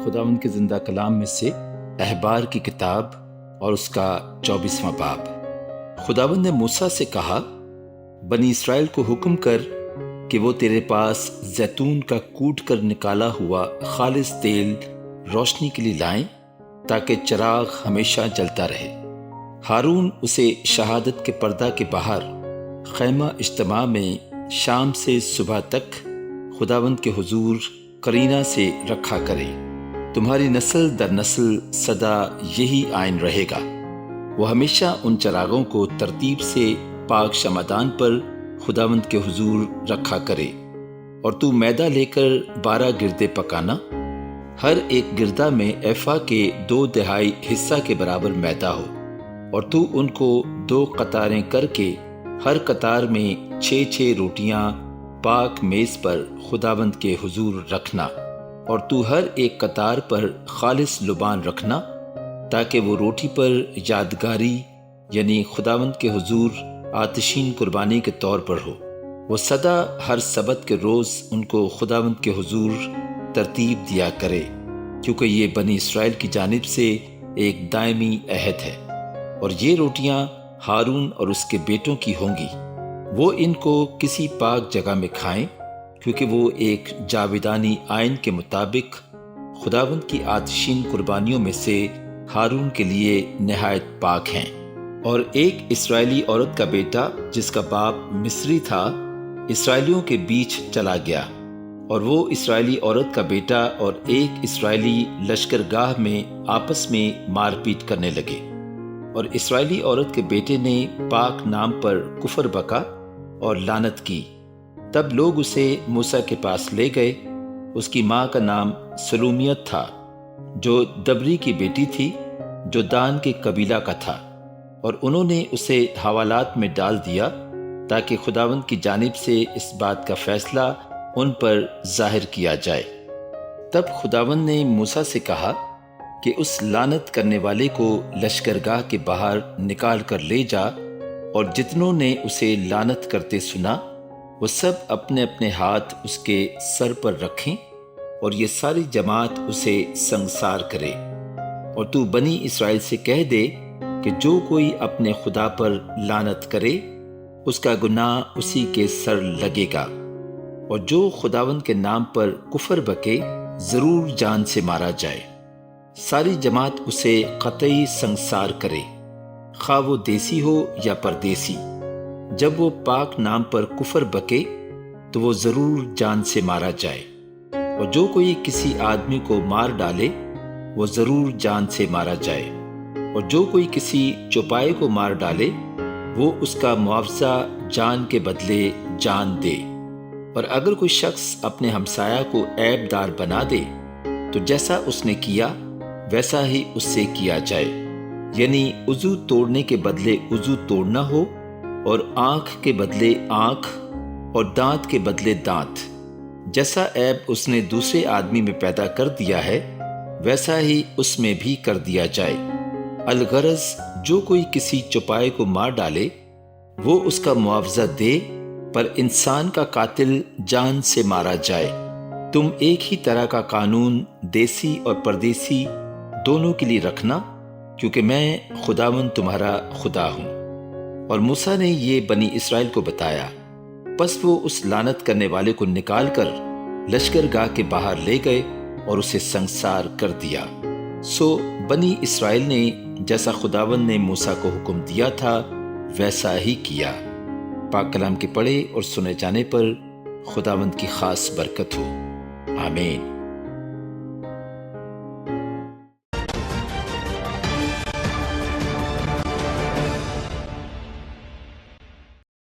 خداوند کے زندہ کلام میں سے احبار کی کتاب اور اس کا 24واں باب۔ خداوند نے موسیٰ سے کہا، بنی اسرائیل کو حکم کر کہ وہ تیرے پاس زیتون کا کوٹ کر نکالا ہوا خالص تیل روشنی کے لیے لائیں تاکہ چراغ ہمیشہ جلتا رہے۔ ہارون اسے شہادت کے پردہ کے باہر خیمہ اجتماع میں شام سے صبح تک خداوند کے حضور قرینہ سے رکھا کرے۔ تمہاری نسل در نسل سدا یہی آئین رہے گا۔ وہ ہمیشہ ان چراغوں کو ترتیب سے پاک شمعدان پر خداوند کے حضور رکھا کرے، اور تو میدہ لے کر 12 گردے پکانا، ہر ایک گردہ میں ایفا کے 2/3 حصہ کے برابر میدہ ہو، اور تو ان کو 2 قطاریں کر کے ہر قطار میں 6 روٹیاں پاک میز پر خداوند کے حضور رکھنا، اور تو ہر ایک قطار پر خالص لبان رکھنا تاکہ وہ روٹی پر یادگاری یعنی خداوند کے حضور آتشین قربانی کے طور پر ہو۔ وہ سدا ہر سبت کے روز ان کو خداوند کے حضور ترتیب دیا کرے، کیونکہ یہ بنی اسرائیل کی جانب سے ایک دائمی عہد ہے۔ اور یہ روٹیاں ہارون اور اس کے بیٹوں کی ہوں گی، وہ ان کو کسی پاک جگہ میں کھائیں، کیونکہ وہ ایک جاویدانی آئین کے مطابق خداوند کی آتشین قربانیوں میں سے ہارون کے لیے نہایت پاک ہیں۔ اور ایک اسرائیلی عورت کا بیٹا جس کا باپ مصری تھا اسرائیلیوں کے بیچ چلا گیا، اور وہ اسرائیلی عورت کا بیٹا اور ایک اسرائیلی لشکرگاہ میں آپس میں مار پیٹ کرنے لگے، اور اسرائیلی عورت کے بیٹے نے پاک نام پر کفر بکا اور لعنت کی۔ تب لوگ اسے موسیٰ کے پاس لے گئے۔ اس کی ماں کا نام سلومیت تھا، جو دبری کی بیٹی تھی، جو دان کے قبیلہ کا تھا، اور انہوں نے اسے حوالات میں ڈال دیا تاکہ خداوند کی جانب سے اس بات کا فیصلہ ان پر ظاہر کیا جائے۔ تب خداوند نے موسیٰ سے کہا کہ اس لعنت کرنے والے کو لشکرگاہ کے باہر نکال کر لے جا، اور جتنوں نے اسے لعنت کرتے سنا وہ سب اپنے اپنے ہاتھ اس کے سر پر رکھیں، اور یہ ساری جماعت اسے سنگسار کرے۔ اور تو بنی اسرائیل سے کہہ دے کہ جو کوئی اپنے خدا پر لعنت کرے اس کا گناہ اسی کے سر لگے گا، اور جو خداوند کے نام پر کفر بکے ضرور جان سے مارا جائے۔ ساری جماعت اسے قطعی سنگسار کرے، خواہ وہ دیسی ہو یا پردیسی۔ جب وہ پاک نام پر کفر بکے تو وہ ضرور جان سے مارا جائے، اور جو کوئی کسی آدمی کو مار ڈالے وہ ضرور جان سے مارا جائے، اور جو کوئی کسی چوپائے کو مار ڈالے وہ اس کا معاوضہ جان کے بدلے جان دے۔ اور اگر کوئی شخص اپنے ہمسایہ کو عیب دار بنا دے تو جیسا اس نے کیا ویسا ہی اس سے کیا جائے، یعنی عضو توڑنے کے بدلے عضو توڑنا ہو، اور آنکھ کے بدلے آنکھ، اور دانت کے بدلے دانت۔ جیسا عیب اس نے دوسرے آدمی میں پیدا کر دیا ہے ویسا ہی اس میں بھی کر دیا جائے۔ الغرض جو کوئی کسی چوپائے کو مار ڈالے وہ اس کا معاوضہ دے، پر انسان کا قاتل جان سے مارا جائے۔ تم ایک ہی طرح کا قانون دیسی اور پردیسی دونوں کے لیے رکھنا، کیونکہ میں خداوند تمہارا خدا ہوں۔ اور موسیٰ نے یہ بنی اسرائیل کو بتایا۔ پس وہ اس لعنت کرنے والے کو نکال کر لشکرگاہ کے باہر لے گئے اور اسے سنگسار کر دیا۔ سو بنی اسرائیل نے جیسا خداوند نے موسیٰ کو حکم دیا تھا ویسا ہی کیا۔ پاک کلام کے پڑھے اور سنے جانے پر خداوند کی خاص برکت ہو، آمین۔